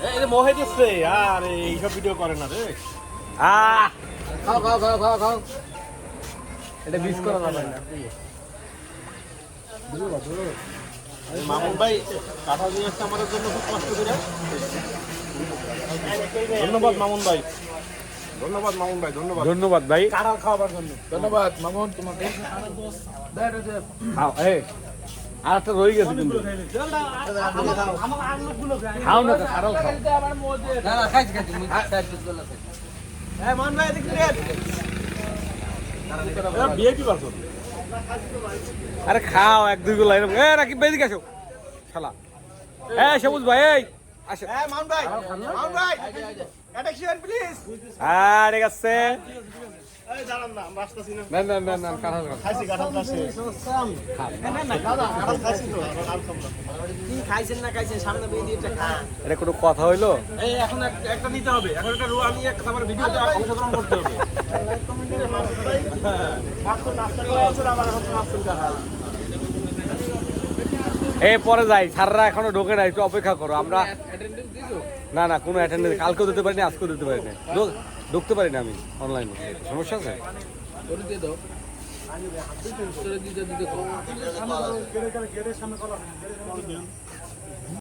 এই যে মোহে দিচ্ছে আর এইসব ভিডিও করে না রে। খাও খাও খাও খাও খাও এটা মিস করা যাবে না। মামুন ভাই কাঁঠাল নিয়ে আসছে আমাদের জন্য খুব কষ্ট করে। ধন্যবাদ মামুন ভাই, ধন্যবাদ মামুন ভাই, ধন্যবাদ ধন্যবাদ ভাই কাঁঠাল খাওয়াবার জন্য। ধন্যবাদ মামুন তোমাকে। খাও এই আরেকটা রয়ে গেছে কিন্তু খাও না কাঁঠাল খাও। বিএপি পারসন আরে খাও এক দুই গুলো এরকম। রাকিব ভাই এদিকে আসো শালা। সবুজ ভাই এই আসো। মামুন ভাই, মামুন ভাই অ্যাটেকশন প্লিজ। ঠিক আছে এই দাঁড়ান না, আমরা আসতেছি না। না না না না কাঁঠাল খাও। খাইছি কাঁঠাল খাইছি। না না দাদা কাঁঠাল খাইছি তো, আর খাবো না। কি খাইছেন না খাইছেন সামনে বেরিয়ে দিয়ে একটা খান। এটা কোনো কথা হইলো? এই এখন একটা নিতে হবে, এখন একটা রোয়া নিয়ে একটা আমার ভিডিওতে অংশগ্রহণ করতে হবে। মাত্র নাস্তা করে আছে আবার এখন নাস্তা কাঁঠাল। পরে যাই, স্যাররা এখনো ঢোকে না, একটু অপেক্ষা করো। আমরা না না কোনো অ্যাটেন্ডেন্স কালকেও দিতে পারিনি, আজকেও দিতে পারিনি, ঢুকতে পারি না আমি অনলাইনে। সমস্যা আছে? গেটের সামনে কলা